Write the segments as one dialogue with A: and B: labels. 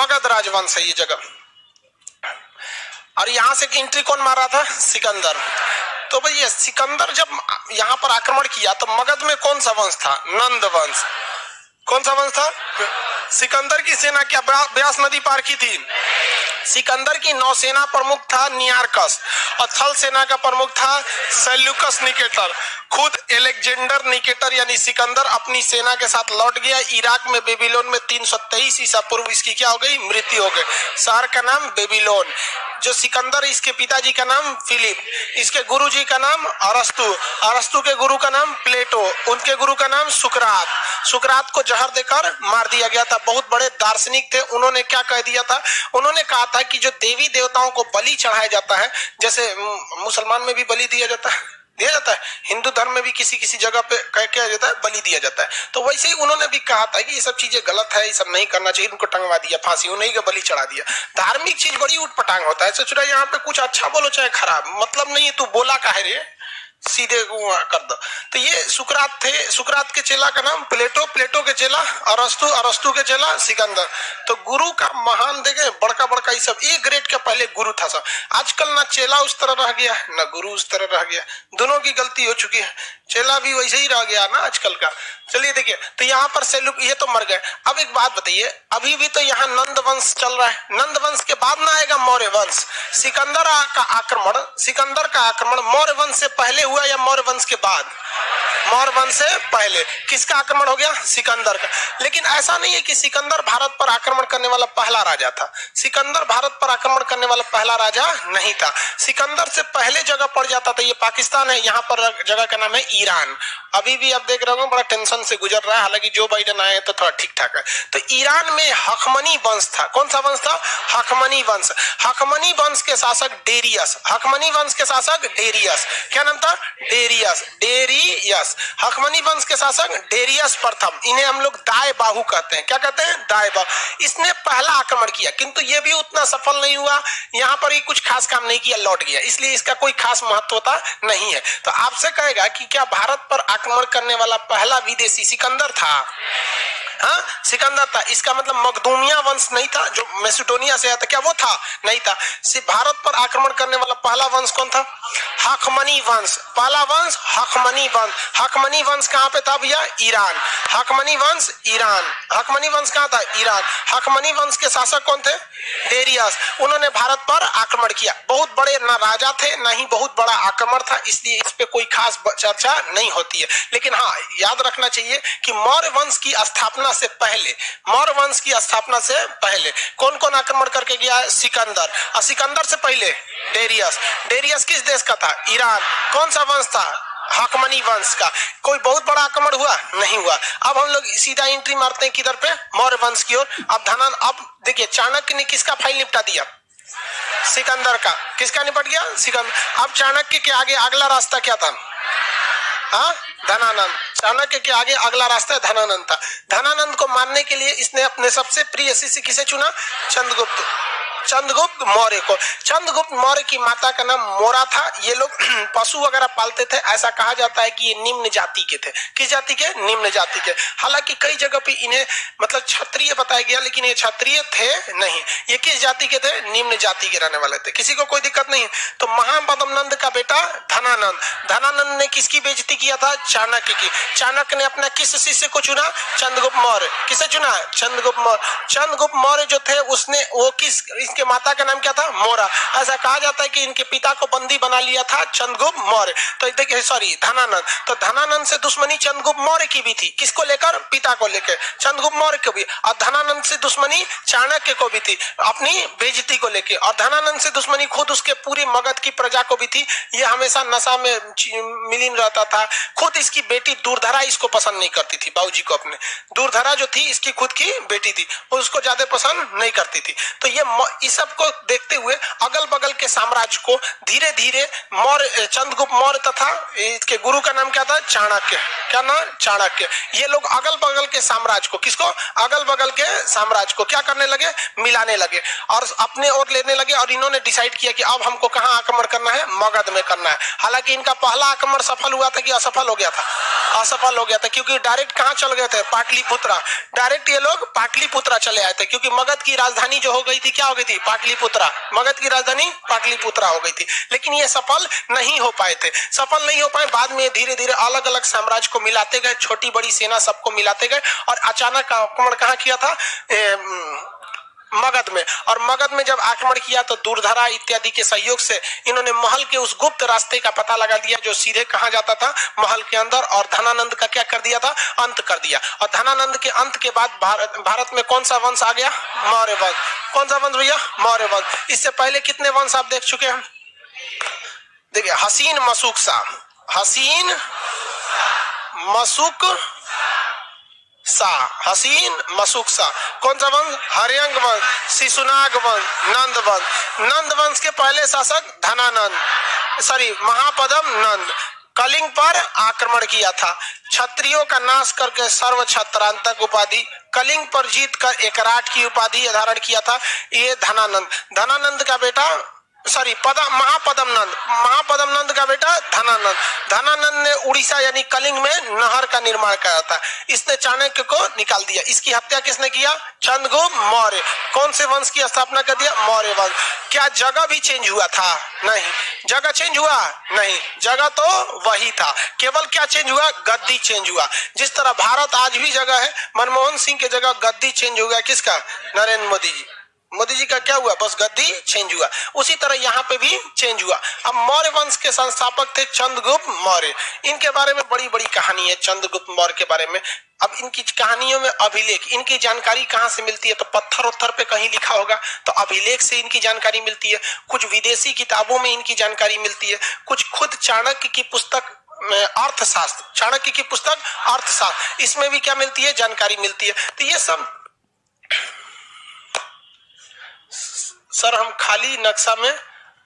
A: मगध राजवंश है ये जगह। और यहां से एंट्री कौन मारा था? सिकंदर। तो भाई ये सिकंदर जब यहाँ पर आक्रमण किया तो मगध में कौन सा वंश था? नंद वंश। कौन सा वंश था? सिकंदर की सेना क्या ब्यास नदी पार की थी? सिकंदर की नौसेना प्रमुख था नियारकस और थल सेना का प्रमुख था सेल्यूकस निकेटर। खुद एलेक्जेंडर निकेटर यानी सिकंदर अपनी सेना के साथ लौट गया। इराक में बेबीलोन में 323 ईसा पूर्व इसकी क्या हो गई? मृत्यु हो गई। शहर का नाम बेबीलोन। जो सिकंदर, इसके पिताजी का नाम फिलिप, इसके गुरुजी का नाम अरस्तु, अरस्तु के गुरु का नाम प्लेटो, उनके गुरु का नाम सुकरात। सुकरात को जहर देकर मार दिया गया था। बहुत बड़े दार्शनिक थे। उन्होंने क्या कह दिया था? उन्होंने कहा था कि जो देवी देवताओं को बलि चढ़ाया जाता है, जैसे मुसलमान में भी बलि दिया जाता है, हिंदू धर्म में भी किसी किसी जगह पे क्या जाता है? बलि दिया जाता है। तो वैसे ही उन्होंने भी कहा था कि ये सब चीजें गलत है, ये सब नहीं करना चाहिए। उनको टंगवा दिया फांसी, उन्हीं का बलि चढ़ा दिया। धार्मिक चीज बड़ी उठपटांग होता है। सोच रहा है यहाँ पे कुछ अच्छा बोलो चाहे खराब, मतलब नहीं है। तू बोला काहे रे, सीधे कर दो। तो ये सुकरात थे। सुकरात के चेला का नाम प्लेटो, प्लेटो के चेला अरस्तु, अरस्तु के चेला सिकंदर। तो गुरु का महान देखे बड़का बड़का ये सब एक ग्रेड के पहले गुरु था सब। आजकल ना चेला उस तरह रह गया ना गुरु उस तरह रह गया, दोनों की गलती हो चुकी है। चेला भी वैसे ही रह गया ना आजकल का। चलिए देखिए, तो यहाँ पर ये तो मर गए। अब एक बात बताइए, अभी भी तो यहाँ नंद वंश चल रहा है। नंद वंश के बाद ना आएगा मौर्य वंश। सिकंदर का आक्रमण मौर्य वंश से पहले हुआ या मौर्य वंश के बाद? मौर्य वंश से पहले। किसका आक्रमण हो गया? सिकंदर का। लेकिन ऐसा नहीं है कि सिकंदर भारत पर आक्रमण करने वाला पहला राजा था। सिकंदर भारत पर आक्रमण करने वाला पहला राजा नहीं था। सिकंदर से पहले जगह पड़ जाता था, ये पाकिस्तान है, यहाँ पर जगह का नाम है ईरान। अभी भी आप देख रहे हो बड़ा टेंशन से गुजर रहा है, हालांकि जो बाइडेन आए तो थोड़ा ठीक ठाक है। तो ईरान में हकमनी वंश था। कौन सा वंश था? हकमनी वंश। हकमनी वंश के शासक डेरियस। हकमनी वंश के शासक डेरियस। क्या नाम था? डेरियस। डेरियस। हकमनी वंश के शासक डेरियस प्रथम। इन्हें हम लोग दाए बाहु कहते हैं। क्या कहते हैं? दाए बाहु। इसने पहला आक्रमण किया, किंतु ये भी उतना सफल नहीं हुआ। यहाँ पर ही कुछ खास काम नहीं किया, लौट गया, इसलिए इसका कोई खास महत्वता नहीं है। तो आपसे कहेगा कि क्या भारत पर आक्रमण करने वाला पहला विदेशी सिकंदर था? हाँ, सिकंदर था। इसका मतलब मखदूमिया वंश नहीं था जो मैसेडोनिया से आया था, क्या वो था? नहीं था। सिर्फ भारत पर आक्रमण करने वाला पहला वंश कौन था? हकमनी वंश। पहला वंश हकमनी वंश। हकमनी वंश कहाँ पे था भैया? ईरान। हकमनी वंश ईरान। हकमनी वंश कहाँ था? ईरान। हकमनी वंश के शासक कौन थे? डेरियस। उन्होंने भारत पर आक्रमण किया। बहुत बड़े ना राजा थे, ना ही बहुत बड़ा आक्रमण था, इसलिए इस पे कोई खास चर्चा नहीं होती है। लेकिन हाँ, याद रखना चाहिए कि मौर्य वंश की स्थापना से पहले, मौर्य वंश की स्थापना से पहले कौन कौन आक्रमण करके गया है? सिकंदर। और सिकंदर से पहले डेरियस। डेरियस किस देश का था? ईरान। कौन सा वंश था? हकमनी वंश का। कोई बहुत बड़ा आक्रमण हुआ? नहीं हुआ। अब हम लोग सीधा एंट्री मारते हैं किधर पे? मौर्य वंश की ओर। अब देखिए, चाणक्य ने किसका फाइल निपटा दिया? सिकंदर का। किसका निपट गया? सिकंदर। अब चाणक्य के आगे अगला रास्ता क्या था? हाँ, धनानंद। चाणक्य के आगे अगला रास्ता धनानंद था। धनानंद को मारने के लिए इसने अपने सबसे प्रिय शिष्य किसे चुना? चंद्रगुप्त। चंद्रगुप्त मौर्य को। चंद्रगुप्त मौर्य की माता का नाम मोरा था। ये लोग पशु वगैरह पालते थे। ऐसा कहा जाता है कि ये निम्न जाति के थे। किस जाति के? निम्न जाति के। हालांकि कई जगह पे इन्हें मतलब क्षत्रिय बताया गया, लेकिन ये क्षत्रिय थे नहीं। ये किस जाति के थे? निम्न जाति के रहने वाले थे। किसी को कोई दिक्कत नहीं। तो महापद्मनंद का बेटा धनानंद। धनानंद ने किसकी बेइज्जती किया था? चाणक्य की। चाणक्य ने अपना किस शिष्य को चुना? चंद्रगुप्त मौर्य। किसे चुना? चंद्रगुप्त मौर्य। चंद्रगुप्त मौर्य जो थे उसने वो इसके माता का नाम क्या था? मोरा। ऐसा कहा जाता है कि इनके पिता को बंदी बना लिया था चंद्रगुप्त मौर्य। तो देखिए, सॉरी, धनानंद। तो धनानंद से दुश्मनी चंद्रगुप्त मौर्य की भी थी। किसको लेकर? पिता को लेकर, चंद्रगुप्त मौर्य को भी। और धनानंद से दुश्मनी चाणक्य को भी थी, अपनी बेइज्जती को लेकर। और धनानंद से दुश्मनी खुद उसके पूरी मगध की प्रजा को भी थी। ये हमेशा नशा में मिलीन रहता था। खुद इसकी बेटी दूरधरा इसको पसंद नहीं करती थी, बाबूजी को अपने। दूरधरा जो थी इसकी खुद की बेटी थी, उसको ज्यादा पसंद नहीं करती थी। तो ये इस सब को देखते हुए अगल बगल के साम्राज्य को धीरे धीरे मौर्य, चंद्रगुप्त मौर्य तथा इसके गुरु का नाम क्या था, चाणक्य। क्या नाम, चाणक्य। ये लोग अगल बगल के साम्राज्य को, किसको, अगल बगल के साम्राज्य को क्या करने लगे, मिलाने लगे और अपने ओर लेने लगे। और इन्होंने डिसाइड किया कि अब हमको कहां आक्रमण करना है, मगध में करना है। हालांकि इनका पहला आक्रमण सफल हुआ था कि असफल हो गया था, असफल हो गया था, क्योंकि डायरेक्ट कहां चल गए थे, पाटलिपुत्रा। डायरेक्ट ये लोग पाटलिपुत्रा चले आए थे, क्योंकि मगध की राजधानी जो हो गई थी, क्या हो गई थी, पाटलिपुत्रा। मगध की राजधानी पाटलिपुत्रा हो गई थी। लेकिन ये सफल नहीं हो पाए थे, सफल नहीं हो पाए। बाद में धीरे धीरे अलग अलग साम्राज्य को मिलाते गए, छोटी बड़ी सेना सबको मिलाते गए और अचानक आक्रमण कहां किया था, मगध में। और मगध में जब आक्रमण किया तो दूरधरा इत्यादि के सहयोग से इन्होंने महल के उस गुप्त रास्ते का पता लगा दिया जो सीधे कहां जाता था, महल के अंदर। और धनानंद का क्या कर दिया था, अंत कर दिया। और धनानंद के अंत के बाद भारत में कौन सा वंश आ गया, मौर्य वंश। कौन सा वंश भैया, मौर्य वंश। इससे पहले कितने वंश आप देख चुके हैं, देखिए, हसीन मशूक शाह, हसीन मशूक शाह, हसीन मशूक शाह। कौन सा वंश, हर्यंग वंश, शिशुनाग वंश, नंद वंश। नंद वंश के पहले शासक धनानंद, सॉरी महापदम नंद, कलिंग पर आक्रमण किया था, क्षत्रियों का नाश करके सर्व छत्रांतक उपाधि, कलिंग पर जीत कर एकराट की उपाधि धारण किया था, ये धनानंद। धनानंद का बेटा, सॉरी महापदम नंद, महापदम नंद का बेटा धनानंद। धनानंद ने उड़ीसा यानी कलिंग में नहर का निर्माण किया था। इसने चाणक्य को निकाल दिया। इसकी हत्या किसने किया, चंद्रगुप्त मौर्य। कौन से वंश की स्थापना कर दिया, मौर्य वंश। क्या जगह भी चेंज हुआ था, नहीं। जगह चेंज हुआ, नहीं, जगह तो वही था, केवल क्या चेंज हुआ, गद्दी चेंज हुआ। जिस तरह भारत आज भी जगह है, मनमोहन सिंह की जगह गद्दी चेंज हो गया, किसका, नरेंद्र मोदी जी। मोदी जी का क्या हुआ, बस गद्दी चेंज हुआ। उसी तरह यहाँ पे भी चेंज हुआ। अब मौर्य वंश के संस्थापक थे चंद्रगुप्त मौर्य। इनके बारे में बड़ी बड़ी कहानी है चंद्रगुप्त मौर्य के बारे में। अब इनकी कहानियों में अभिलेख, इनकी जानकारी कहाँ से मिलती है, तो पत्थर उत्थर पे कहीं लिखा होगा तो अभिलेख से इनकी जानकारी मिलती है। कुछ विदेशी किताबों में इनकी जानकारी मिलती है, कुछ खुद चाणक्य की पुस्तक अर्थशास्त्र, चाणक्य की पुस्तक अर्थशास्त्र, इसमें भी क्या मिलती है, जानकारी मिलती है। तो ये सब सर हम खाली नक्शा में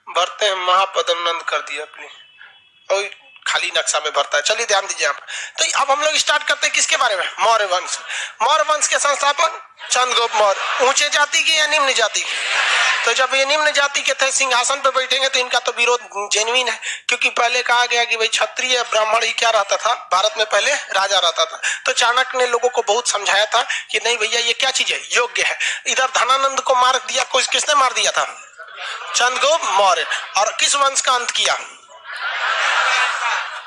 A: भरते हैं, महापदम नंद कर दिया अपनी, और खाली नक्शा में भरता है। चलिए ध्यान दीजिए यहाँ पर। तो अब हम लोग स्टार्ट करते हैं किसके बारे में, मौर्य वंश। मौर्य वंश के संस्थापक चंद्रगुप्त मौर्य। ऊंचे जाति की या निम्न जाति की, तो जब ये निम्न जाति के थे सिंहासन पर बैठेंगे तो इनका तो विरोध जेन्युइन है, क्योंकि पहले कहा गया कि भाई क्षत्रिय ब्राह्मण ही क्या रहता था, भारत में पहले राजा रहता था। तो चाणक्य ने लोगों को बहुत समझाया था कि नहीं भैया ये क्या चीज है, योग्य है। इधर धनानंद को मार दिया, किसने मार दिया था, चंद्रगुप्त मौर्य। और किस वंश का अंत किया,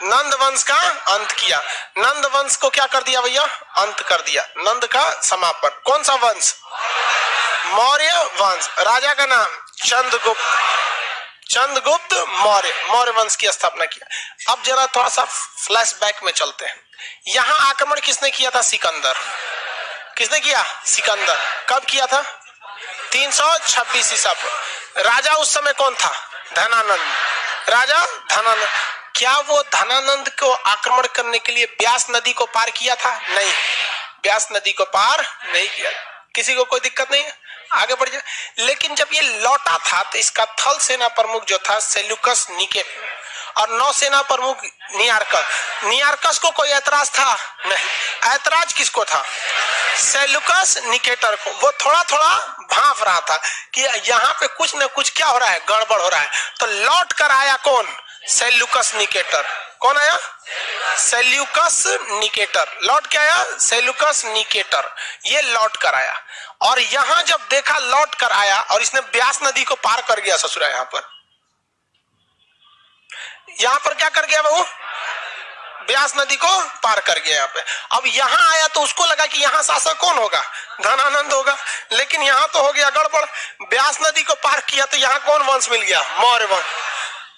A: नंद वंश का अंत किया। नंद वंश को क्या कर दिया भैया, अंत कर दिया, नंद का समापन। कौन सा वंश, मौर्य वंश। राजा का नाम चंद्रगुप्त, चंद्रगुप्त मौर्य, मौर्य वंश की स्थापना किया। अब जरा थोड़ा सा फ्लैशबैक में चलते हैं। यहाँ आक्रमण किसने किया था, सिकंदर। किसने किया, सिकंदर। कब किया था, 326 ईसा पूर्व। राजा उस समय कौन था, धनानंद, राजा धनानंद। क्या वो धनानंद को आक्रमण करने के लिए ब्यास नदी को पार किया था, नहीं, ब्यास नदी को पार नहीं किया। किसी को कोई दिक्कत नहीं है, आगे बढ़ जाए। लेकिन जब ये लौटा था तो इसका थल सेना प्रमुख जो था सेल्यूकस निकेटर और नौसेना प्रमुख नियारकस। नियारकस को कोई ऐतराज था, नहीं। ऐतराज किसको था, सेल्यूकस निकेटर को। वो थोड़ा थोड़ा भांप रहा था कि यहाँ पे कुछ न कुछ क्या हो रहा है, गड़बड़ हो रहा है। तो लौट कर आया कौन, सेल्यूकस निकेटर। कौन आया, सेल्यूकस निकेटर। लौट के आया सेल्यूकस निकेटर, ये लौट कर आया। और यहां जब देखा लौट कर आया और इसने ब्यास नदी को पार कर गया ससुरा, यहां पर क्या कर गया बहू, ब्यास नदी को पार कर गया यहाँ पे। अब यहाँ आया तो उसको लगा कि यहाँ शासक कौन होगा, धनानंद होगा। लेकिन यहाँ तो हो गया गड़बड़, ब्यास नदी को पार किया तो यहाँ कौन वंश मिल गया, मौर्य वंश।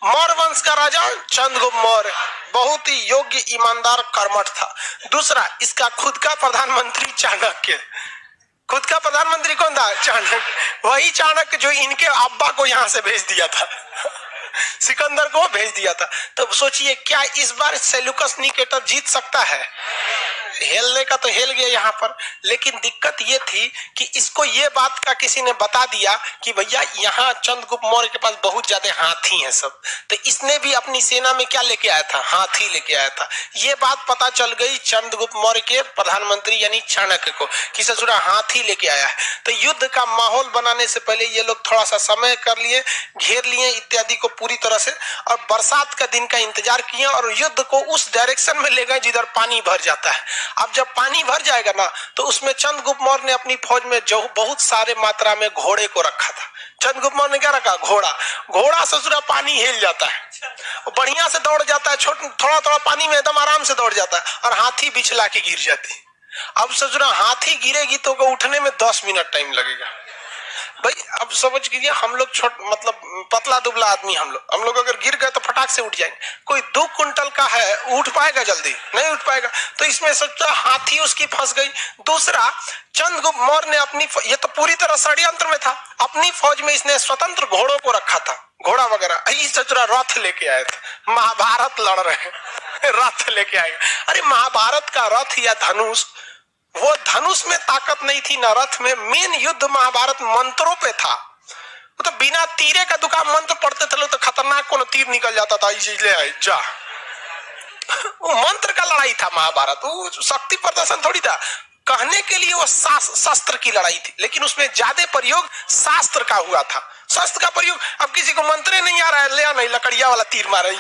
A: मौर्य वंश का राजा चंद्रगुप्त मौर्य बहुत ही योग्य, ईमानदार, कर्मठ था। दूसरा, इसका खुद का प्रधानमंत्री चाणक्य। खुद का प्रधानमंत्री कौन था, चाणक्य। वही चाणक्य जो इनके अब्बा को यहाँ से भेज दिया था, सिकंदर को भेज दिया था। तो सोचिए क्या इस बार सेल्यूकस निकेटर जीत सकता है, हेलने का तो हेल गया यहाँ पर, लेकिन दिक्कत ये थी कि इसको ये बात का किसी ने बता दिया कि भैया यहाँ चंद्रगुप्त मौर्य के पास बहुत ज्यादा हाथी हैं सब, तो इसने भी अपनी सेना में क्या लेके आया था, हाथी लेके आया था। ये बात पता चल गई चंद्रगुप्त मौर्य के प्रधानमंत्री यानी चाणक्य को कि ससुरा हाथी लेके आया है। तो युद्ध का माहौल बनाने से पहले ये लोग थोड़ा सा समय कर लिए, घेर लिए इत्यादि को पूरी तरह से, और बरसात का दिन का इंतजार किए और युद्ध को उस डायरेक्शन में ले गए जिधर पानी भर जाता है। अब जब पानी भर जाएगा ना तो उसमें चंद्रगुप्त मौर्य ने अपनी फौज में जो बहुत सारे मात्रा में घोड़े को रखा था। चंद्रगुप्त मौर्य ने क्या रखा, घोड़ा। घोड़ा ससुरा पानी हिल जाता है, बढ़िया से दौड़ जाता है, थोड़ा थोड़ा पानी में एकदम आराम से दौड़ जाता है, और हाथी बिछला के गिर जाती। अब ससुरा हाथी गिरेगी तो उठने में 10 मिनट टाइम लगेगा। भाई अब समझ कीजिए, हम लोग मतलब पतला दुबला आदमी, हम लोग अगर गिर गए तो फटाक से उठ जाएंगे। कोई 2 कुंटल का है, उठ पाएगा जल्दी? नहीं उठ पाएगा। तो इसमें सोचा हाथी उसकी फंस गई। दूसरा, चंद्रगुप्त मौर्य ने अपनी, ये तो पूरी तरह षड्यंत्र में था, अपनी फौज में इसने स्वतंत्र घोड़ों को रखा था, घोड़ा वगैरह। सचुरा रथ लेके आए थे, महाभारत लड़ रहे रथ लेके आए। अरे महाभारत का रथ या धनुष, वो धनुष में ताकत नहीं थी ना रथ में। मेन युद्ध महाभारत मंत्रों पे था। वो तो बिना तीरे का दुकान मंत्र पढ़ते थे तो खतरनाक को तीर निकल जाता था, ले आए जा। वो मंत्र का लड़ाई था महाभारत, वो शक्ति प्रदर्शन थोड़ी था। कहने के लिए वो शस्त्र की लड़ाई थी, लेकिन उसमें ज्यादा प्रयोग शास्त्र का हुआ था। शस्त्र का प्रयोग, अब किसी को मंत्र नहीं आ रहा है, ले आ नहीं लकड़िया वाला तीर मारे,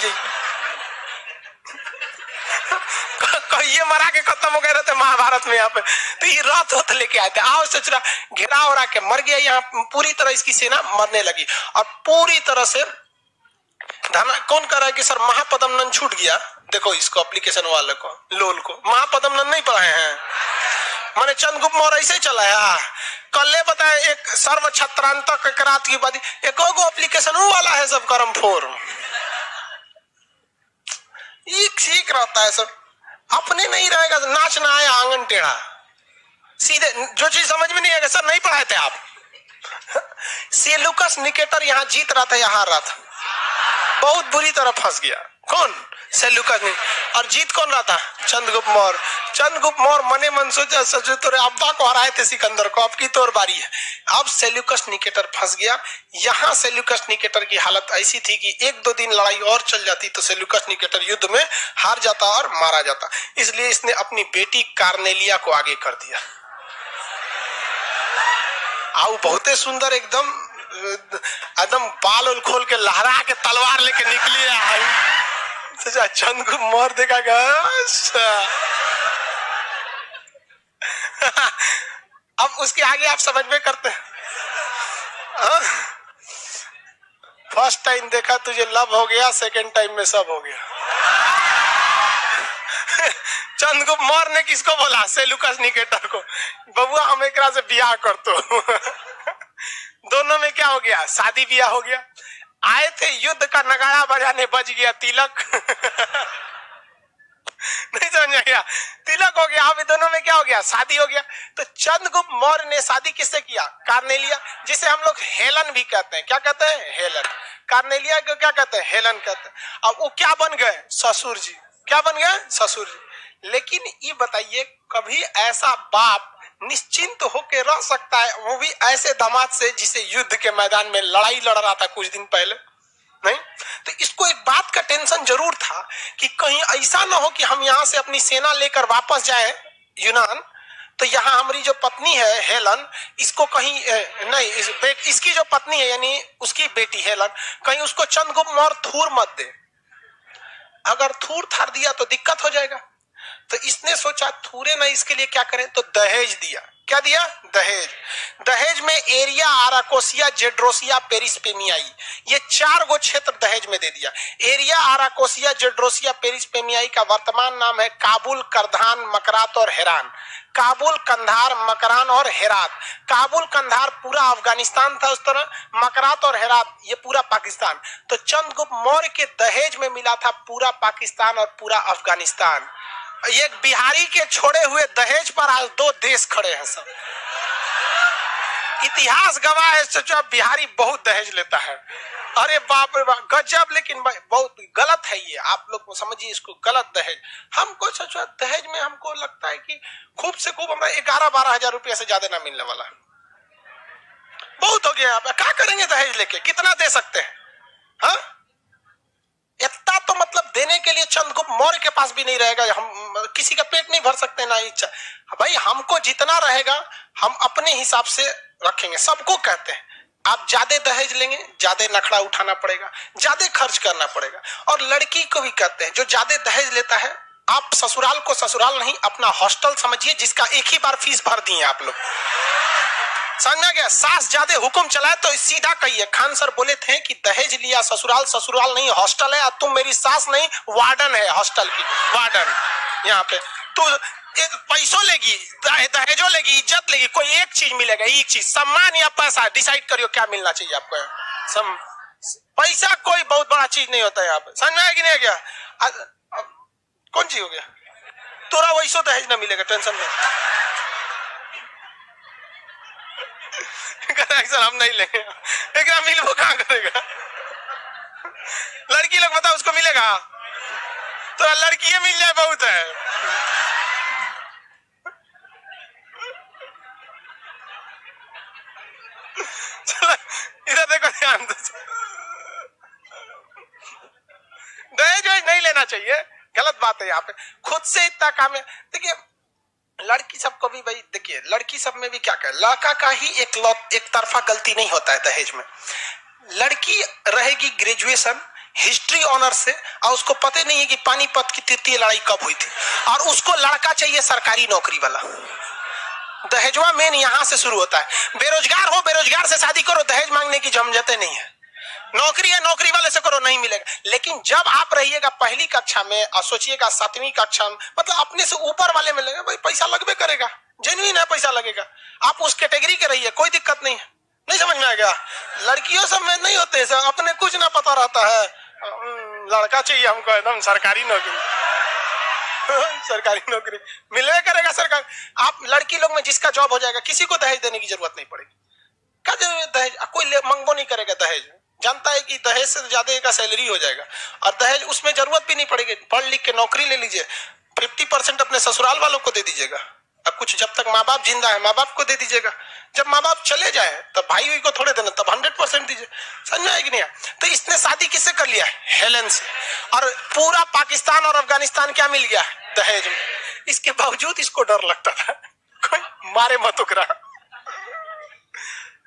A: ये मरा के खत्म हो गए रहते महाभारत में। यहाँ पे तो ये रथ वथ लेके आए थे। आओ सचुरा घिरा उड़ा के मर गया। यहाँ पूरी तरह इसकी सेना मरने लगी और पूरी तरह से कौन कह रहा है कि सर महापद्मनंद छूट गया? देखो इसको एप्लीकेशन वाले को, लोल को महापद्मनंद नहीं पढ़ाए हैं, मैंने चंद्रगुप्त मौर्य ऐसे चलाया। कल बताए एक सर्व छत्रांतक करात की बात, एक एप्लीकेशन वाला है सब कर्म फोर, ये ठीक रहता है सब। अपने नहीं रहेगा तो नाच ना आया आंगन टेढ़ा, सीधे जो चीज समझ में नहीं आएगा। सर नहीं पढ़ाए थे आप। सेल्यूकस निकेटर यहाँ जीत रहा था, यहाँ रहा था, बहुत बुरी तरह फंस गया। कौन? सेल्यूकस नहीं। और जीत कौन रहा था? चंद्रगुप्त मौर्य। चंद्रगुप्त मौर्य मने मन सोचा सचो तोरे अब्बा को हराए थे सिकंदर को, अब की तोर बारी है। अब सेल्यूकस निकेटर फंस गया। यहाँ सेल्यूकस निकेटर की हालत ऐसी थी कि 1-2 दिन लड़ाई और चल जाती तो सेल्यूकस निकेटर युद्ध में हार जाता और मारा जाता। इसलिए इसने अपनी बेटी कार्नेलिया को आगे कर दिया। आओ बहुते सुंदर, एकदम बाल उल खोल के लहरा के तलवार लेके निकली है। चंद्रगुप्त मौर्य देखा अब उसके आगे आप समझ में करते हैं। फर्स्ट टाइम देखा तुझे लव हो गया, सेकंड टाइम में सब हो गया। चंद्रगुप्त मौर्य ने किसको बोला? सेल्यूकस निकेटर को, बबुआ हम एकरा से ब्याह कर तो। दोनों में क्या हो गया? शादी ब्याह हो गया। आए थे युद्ध का नगाड़ा बजाने, बज गया तिलक। नहीं समझ गया? तिलक हो गया। अब दोनों में क्या हो गया? शादी हो गया। तो चंद्रगुप्त मौर्य ने शादी किससे किया? कार्नेलिया, जिसे हम लोग हेलन भी कहते हैं। क्या कहते हैं? हेलन। कार्नेलिया को क्या कहते हैं? हेलन कहते हैं। अब वो क्या बन गए? ससुर जी। क्या बन गए? ससुर जी। लेकिन ये बताइए, कभी ऐसा बाप निश्चिंत होकर रह सकता है, वो भी ऐसे दामाद से जिसे युद्ध के मैदान में लड़ाई लड़ रहा था कुछ दिन पहले? नहीं। तो इसको एक बात का टेंशन जरूर था कि कहीं ऐसा ना हो कि हम यहाँ से अपनी सेना लेकर वापस जाए यूनान, तो यहाँ हमारी जो पत्नी है हेलन, इसको कहीं नहीं, इसकी जो पत्नी है यानी उसकी बेटी हेलन, कहीं उसको चंद्रगुप्त मौर्य थूर मत दे। अगर थूर थार दिया तो दिक्कत हो जाएगा। तो इसने सोचा थूरे ना, इसके लिए क्या करें? तो दहेज दिया। क्या दिया? दहेज। दहेज में एरिया, आराकोसिया, जेड्रोसिया, पेरिस्पेमियाई, ये 4 गो क्षेत्र दहेज में दे दिया। एरिया, आराकोसिया, जेड्रोसिया, पेरिस्पेमियाई का वर्तमान नाम है काबुल, करधान, मकरात और हेरान। काबुल, कंधार, मकरान और हेरात। काबुल, कंधार पूरा अफगानिस्तान था उस तरह, मकरात और हेरात ये पूरा पाकिस्तान। तो चंद्रगुप्त मौर्य के दहेज में मिला था पूरा पाकिस्तान और पूरा अफगानिस्तान। एक बिहारी के छोड़े हुए दहेज पर आज 2 देश खड़े हैं सब। इतिहास गवाह है, सोचो बिहारी बहुत दहेज लेता है। अरे बाप रे बाप, गजब। लेकिन भाई बहुत गलत है ये, आप लोग समझिए इसको गलत। दहेज हमको सोचो, दहेज में हमको लगता है कि खूब से खूब हमें 11-12 हजार रुपया से ज्यादा ना मिलने वाला, बहुत हो गया। आप क्या करेंगे दहेज लेके, कितना दे सकते हैं? हाँ, इतना तो मतलब देने के लिए चंद्रगुप्त मौर्य के पास भी नहीं रहेगा। हम किसी का पेट नहीं भर सकते ना इच्छा। भाई हमको जितना रहेगा हम अपने हिसाब से रखेंगे। सबको कहते हैं आप ज्यादा दहेज लेंगे, ज्यादा नखड़ा उठाना पड़ेगा, ज्यादा खर्च करना पड़ेगा। और लड़की को भी कहते हैं जो ज्यादा दहेज लेता है, आप ससुराल को ससुराल नहीं अपना हॉस्टल समझिए, जिसका एक ही बार फीस भर दिए आप लोग। समझ में गया? सास ज्यादा हुक्म चलाए तो सीधा कहिए, खान सर बोले थे कि दहेज लिया ससुराल, ससुराल नहीं हॉस्टल है, तुम मेरी सास नहीं वार्डन है, हॉस्टल की वार्डन। यहाँ पे तू पैसों लेगी, दहेजों लेगी, इज्जत लेगी, कोई एक चीज मिलेगा, एक चीज, सम्मान या पैसा, डिसाइड करियो क्या मिलना चाहिए आपको। पैसा कोई बहुत बड़ा चीज नहीं होता है यहाँ पे। समझ में आया कि नहीं गया? कौन चीज हो गया? तोरा वैसो दहेज ना मिलेगा, टेंशन नहीं। सर हम नहीं लेंगे, एक मिल वो कहाँ करेगा? लड़की लोग बताओ उसको मिलेगा? तो लड़की मिल जाए बहुत है। इधर देखो, ध्यान दो, दहेज नहीं लेना चाहिए, गलत बात है यहाँ पे। खुद से इतना काम है। देखिए लड़की सबको भी भाई, देखिए लड़की सब में भी क्या कहे, लड़का का ही एक तरफा गलती नहीं होता है दहेज में। लड़की रहेगी ग्रेजुएशन हिस्ट्री ऑनर से, और उसको पता नहीं है कि पानीपत की तृतीय लड़ाई कब हुई थी, और उसको लड़का चाहिए सरकारी नौकरी वाला। दहेजवा मेन यहां से शुरू होता है। बेरोजगार हो, बेरोजगार से शादी करो, दहेज मांगने की झंझट नहीं है। नौकरी है, नौकरी वाले से करो, नहीं मिलेगा। लेकिन जब आप रहिएगा पहली कक्षा में और सोचिएगा 7वीं कक्षा में, मतलब अपने से ऊपर वाले में लगेगा, भाई पैसा लगबे करेगा, जेन्युइन है, पैसा लगेगा, आप उस कैटेगरी के रहिए, कोई दिक्कत नहीं है। नहीं समझ में आ गया? लड़कियों सब में नहीं होते सब, अपने कुछ ना पता रहता है, लड़का चाहिए हमको एकदम सरकारी नौकरी। सरकारी नौकरी मिलने करेगा सरकार। आप लड़की लोग में जिसका जॉब हो जाएगा, किसी को दहेज देने की जरूरत नहीं पड़ेगी। क्या जरूरत दहेज? कोई मंगबो नहीं करेगा दहेज, जानता है कि दहेज से ज्यादा का सैलरी हो जाएगा, और दहेज उसमें जरूरत भी नहीं पड़ेगी। पढ़ लिख के नौकरी ले लीजिए, 50% अपने ससुराल वालों को दे दीजिएगा, अब कुछ जब तक माँ बाप जिंदा है माँ बाप को दे दीजिएगा, जब माँ बाप चले जाए तब भाई को थोड़े देना, तब 100% दीजिए। समझ आएगी नहीं? तो इसने शादी किससे कर लिया? हेलेन से। और पूरा पाकिस्तान और अफगानिस्तान क्या मिल गया? दहेज में। इसके बावजूद इसको डर लगता था कोई मारे मत उकरा।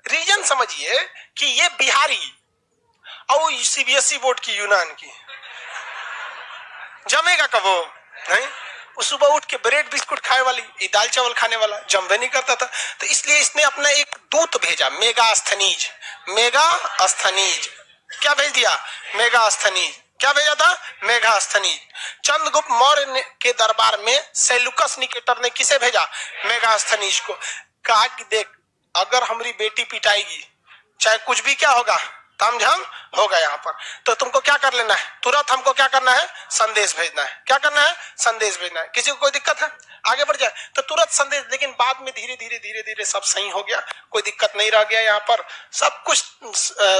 A: रीजन समझिए कि ये बिहारी और सीबीएसई बोर्ड की यूनान की जमेगा कब? वो नहीं, सुबह उठ के ब्रेड बिस्कुट खाए वाली, दाल चावल खाने वाला जमवे नहीं करता था। तो इसलिए इसने अपना एक दूत भेजा, मेगास्थनीज। मेगास्थनीज क्या भेज दिया? मेगास्थनीज। क्या भेजा था? मेगास्थनीज। चंद्रगुप्त मौर्य के दरबार में सेल्यूकस निकेटर ने किसे भेजा? मेगास्थनीज को। कहा कि देख, अगर हमारी बेटी पिटाएगी, चाहे कुछ भी क्या होगा, तामझाम होगा यहाँ पर, तो तुमको क्या कर लेना है? तुरंत हमको क्या करना है? संदेश भेजना है। क्या करना है? संदेश भेजना है। किसी को कोई दिक्कत है? आगे बढ़ जाए तो तुरंत संदेश। लेकिन बाद में धीरे धीरे सब सही हो गया, कोई दिक्कत नहीं रह गया, यहाँ पर सब कुछ,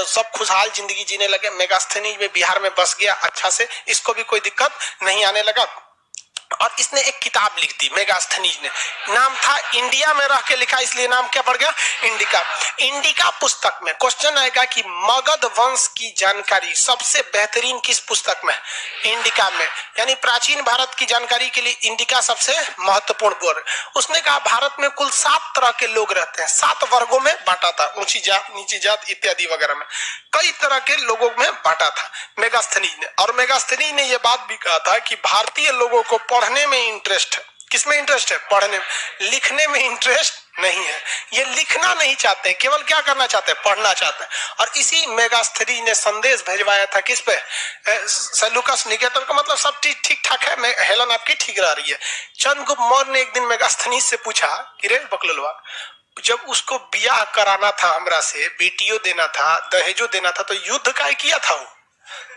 A: सब खुशहाल जिंदगी जीने लगे। मेगास्थनीज में बिहार में बस गया अच्छा से, इसको भी कोई दिक्कत नहीं आने लगा। और इसने एक किताब लिख दी मेगास्थनीज ने, नाम था इंडिया में रह के लिखा, इसलिए नाम क्या पड़ गया? इंडिका। इंडिका पुस्तक में क्वेश्चन आएगा कि मगध वंश की जानकारी सबसे बेहतरीन किस पुस्तक में? इंडिका में। यानी प्राचीन भारत की जानकारी के लिए इंडिका सबसे महत्वपूर्ण बोर्ड। उसने कहा भारत में कुल 7 तरह के लोग रहते हैं, 7 वर्गों में बांटा था, ऊंची जात, नीची जात इत्यादि वगैरह में कई तरह के लोगों में बांटा था मेगास्थनीज ने। और मेगास्थनीज ने यह बात भी कहा था कि भारतीय लोगों को पढ़ने में इंटरेस्ट है। किसमें इंटरेस्ट है? पढ़ने में। लिखने में इंटरेस्ट नहीं है, ये लिखना नहीं चाहते, केवल क्या करना चाहते हैं? पढ़ना चाहते हैं। और इसी मेगास्थनीज ने संदेश भेजवाया था किस पे? सेल्यूकस निकेटर का। मतलब सब चीज ठीक ठाक है, हेलन आपकी ठीक रह रही है। चंद्रगुप्त मौर्य ने एक दिन मेगास्थनीज से पूछा कि रे बकलोलवा, जब उसको बियाह कराना था हमरा से, बेटियों देना था, दहेजो देना था, तो युद्ध काय किया था? वो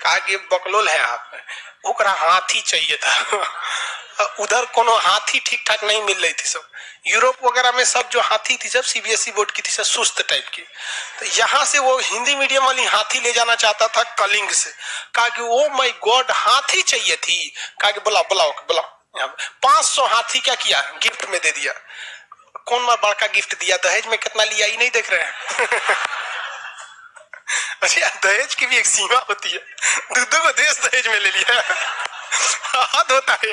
A: कहा कि बकलोल है आप, ओकरा हाथी चाहिए था। उधर कोनो हाथी ठीक ठाक नहीं मिल रही थी सब, यूरोप वगैरह में सब जो हाथी थी सब सीबीएसई बोर्ड की थी, सब सुस्त टाइप की। तो यहाँ से वो हिंदी मीडियम वाली हाथी ले जाना चाहता था कलिंग से। कहा कि ओ माय गॉड हाथी चाहिए थी। कहा कि बुलाओ बुलाओ बुलाओ। 500 हाथी क्या किया, गिफ्ट में दे दिया। कौन बड़का गिफ्ट दिया, दहेज में कितना लिया ही नहीं देख रहे हैं। अच्छा दहेज की भी एक सीमा होती है, दूधों को देश दहेज में ले लिया। हद होता है।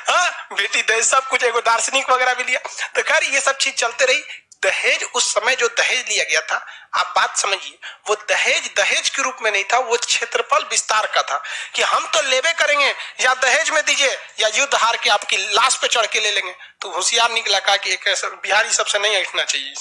A: हाँ बेटी दहेज सब कुछ, एगो दार्शनिक वगैरह भी लिया। तो खैर ये सब चीज चलते रही। दहेज उस समय जो दहेज लिया गया था, आप बात समझिए, वो दहेज दहेज के रूप में नहीं था, वो क्षेत्रफल विस्तार का था कि हम तो लेवे करेंगे, या दहेज में दीजिए या युद्ध हार के आपकी लाश पे चढ़ के ले लेंगे। तो होशियार निकला, कहा कि एक बिहारी सबसे नहीं ऐठना चाहिए,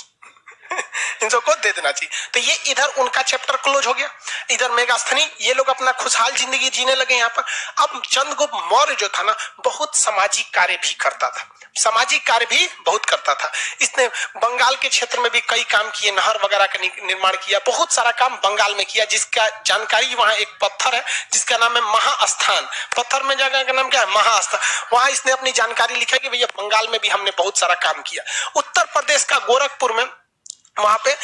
A: इन सबको दे देना चाहिए। तो ये इधर उनका चैप्टर क्लोज हो गया। इधर मेगास्थनी ये लोग अपना खुशहाल जिंदगी जीने लगे यहाँ पर। अब चंद्रगुप्त मौर्य जो था ना, बहुत सामाजिक कार्य भी करता था, सामाजिक कार्य भी बहुत करता था। इसने बंगाल के क्षेत्र में भी कई काम किए, नहर वगैरह का निर्माण किया, बहुत सारा काम बंगाल में किया, जिसका जानकारी वहां एक पत्थर है जिसका नाम है महास्थान। पत्थर में जगह का नाम क्या है, महास्थान। वहां इसने अपनी जानकारी लिखा कि भैया बंगाल में भी हमने बहुत सारा काम किया। उत्तर प्रदेश का गोरखपुर में वहां पे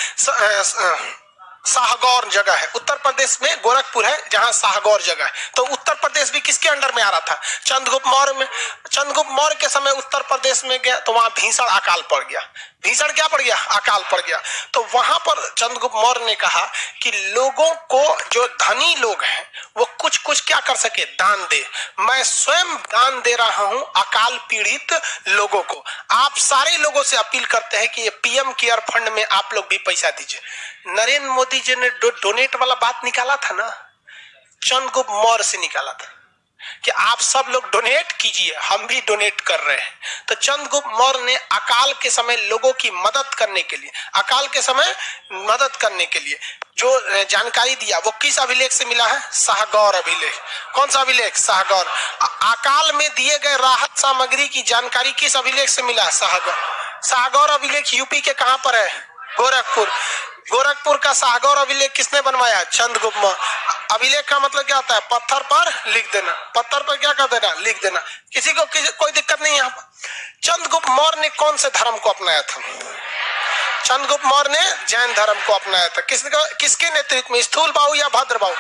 A: शाहगौर जगह है, उत्तर प्रदेश में गोरखपुर है जहां शाहगौर जगह है। तो उत्तर प्रदेश भी किसके अंडर में आ रहा था, चंद्रगुप्त मौर्य में। चंद्रगुप्त मौर्य के समय उत्तर प्रदेश में गया तो वहां भीषण अकाल पड़ गया। भीषण क्या पड़ गया, अकाल पड़ गया। तो वहां पर चंद्रगुप्त मौर्य ने कहा कि लोगों को, जो धनी लोग हैं वो कुछ कुछ क्या कर सके, दान दे। मैं स्वयं दान दे रहा हूं अकाल पीड़ित लोगों को। आप सारे लोगों से अपील करते हैं कि ये पीएम केयर फंड में आप लोग भी पैसा दीजिए। नरेंद्र मोदी जी ने डोनेट वाला बात निकाला था ना, चंद्रगुप्त मौर्य से निकाला था कि आप सब लोग डोनेट कीजिए, हम भी डोनेट कर रहे हैं। तो चंद्रगुप्त मौर्य ने अकाल के समय लोगों की मदद करने के लिए, अकाल के समय मदद करने के लिए जो जानकारी दिया वो किस अभिलेख से मिला है, शाहगौर अभिलेख। कौन सा अभिलेख, शाहगौर। अकाल में दिए गए राहत सामग्री की जानकारी किस अभिलेख से मिला, शाहगौर। शाहगौर अभिलेख यूपी के कहां पर है, गोरखपुर। गोरखपुर का शाहगौर अभिलेख किसने बनवाया, चंद्रगुप्त मौर्य। अभिलेख का मतलब क्या होता है, पत्थर पर लिख देना, पत्थर पर क्या कर देना, लिख देना। किसी को कोई दिक्कत नहीं यहाँ पर। चंद्रगुप्त मौर्य ने कौन से धर्म को अपनाया था, चंद्रगुप्त मौर्य ने जैन धर्म को अपनाया था। किसके नेतृत्व में, स्थूलबाहु या भद्रबाहु,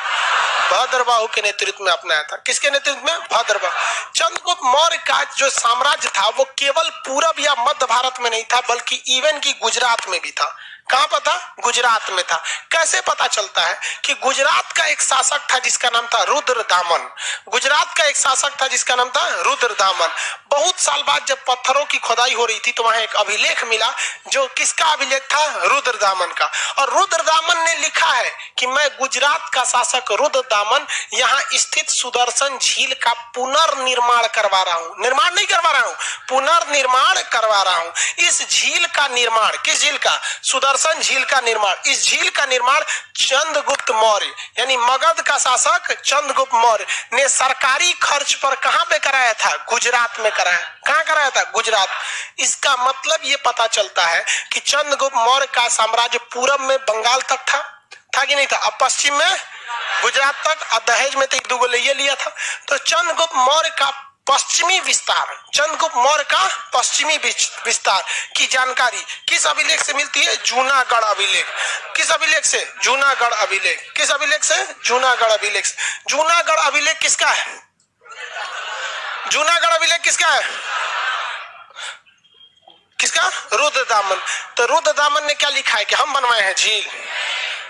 A: भद्रबाहु के नेतृत्व में अपनाया था। किसके नेतृत्व में, भद्रबाहु। चंद्रगुप्त मौर्य का जो साम्राज्य था वो केवल पूरब या मध्य भारत में नहीं था, बल्कि इवन की गुजरात में भी था। कहां पर था, गुजरात में था। कैसे पता चलता है कि गुजरात का एक शासक था जिसका नाम था रुद्रदामन। गुजरात का एक शासक था जिसका नाम था रुद्रदामन। बहुत साल बाद जब पत्थरों की खुदाई हो रही थी तो वहां एक अभिलेख मिला, जो किसका अभिलेख था, रुद्रदामन का। और रुद्रदामन ने लिखा है कि मैं गुजरात का शासक रुद्रदामन यहाँ स्थित सुदर्शन झील का पुनर्निर्माण करवा रहा हूँ। निर्माण नहीं करवा रहा हूँ, पुनर्निर्माण करवा रहा हूँ। इस झील का निर्माण, किस झील का, सुदर्शन झील का निर्माण। इस झील का निर्माण चंद्रगुप्त मौर्य यानी मगध का शासक चंद्रगुप्त मौर्य ने सरकारी खर्च पर कहां पे कराया था, गुजरात में कराया। कहां कराया था, गुजरात। इसका मतलब ये पता चलता है कि चंद्रगुप्त मौर्य का साम्राज्य पूरब में बंगाल तक था कि नहीं था, अब पश्चिम में गुजरात तक, अब दहेज में तो एक दो ले लिया था। तो चंद्रगुप्त मौर्य का पश्चिमी विस्तार, चंद्रगुप्त मौर्य का पश्चिमी विस्तार की जानकारी किस अभिलेख से मिलती है, जूनागढ़ अभिलेख। किस अभिलेख से, जूनागढ़ अभिलेख। किस अभिलेख से, जूनागढ़ अभिलेख से। जूनागढ़ अभिलेख किसका है, जूनागढ़ अभिलेख किसका है, किसका, रुद्रदामन। तो रुद्रदामन ने क्या लिखा है कि हम बनवाए हैं झील,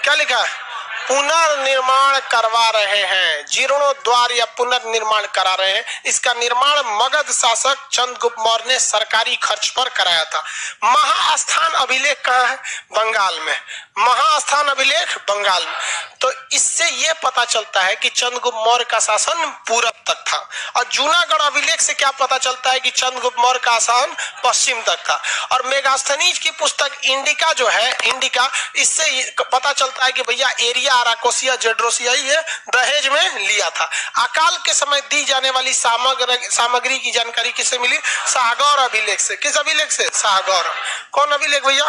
A: क्या लिखा है, पुनर्निर्माण करवा रहे हैं, जीर्णोद्वार या पुनर्निर्माण करा रहे हैं। इसका निर्माण मगध शासक चंद्रगुप्त मौर्य ने सरकारी खर्च पर कराया था। महास्थान अभिलेख कहाँ है, बंगाल में। महास्थान अभिलेख बंगाल में। तो इससे यह पता चलता है कि चंद्रगुप्त मौर्य का शासन पूरब तक था। और जूनागढ़ अभिलेख से क्या पता चलता है कि चंद्रगुप्त मौर्य का शासन पश्चिम तक था। और मेगास्थनीज की पुस्तक इंडिका जो है, इंडिका, इससे पता चलता है कि भैया एरिया आराकोसिया जेड्रोसिया ये दहेज में लिया था। अकाल के समय दी जाने वाली सामग्री की जानकारी किससे मिली, शाहगौर अभिलेख से। किस अभिलेख से, शाहगौर। कौन अभिलेख भैया,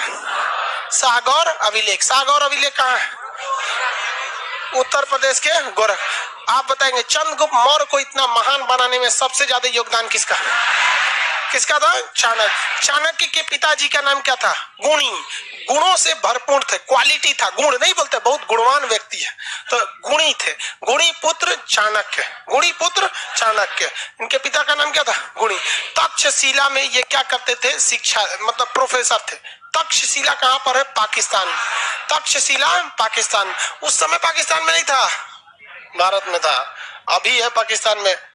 A: शाहगौर अभिलेख। शाहगौर अभिलेख कहाँ है, उत्तर प्रदेश के गोरख। आप बताएंगे चंद्रगुप्त मौर्य को इतना महान बनाने में सबसे ज्यादा योगदान किसका, किसका था? चाणक्य। चाणक्य के पिताजी का नाम क्या था? गुणी। गुणों से भरपूर थे, क्वालिटी था, गुण नहीं बोलते, बहुत गुणवान व्यक्ति है, तो गुणी थे। गुणी पुत्र चाणक्य, गुणी पुत्र चाणक्य। इनके पिता का नाम क्या था? गुणी। तक्षशिला में ये क्या करते थे? शिक्षा, मतलब प्रोफेसर थे। तक्षशिला कहां पर है? पाकिस्तान। तक्षशिला पाकिस्तान। उस समय पाकिस्तान में नहीं था, भारत में था। अभी है पाकिस्तान में।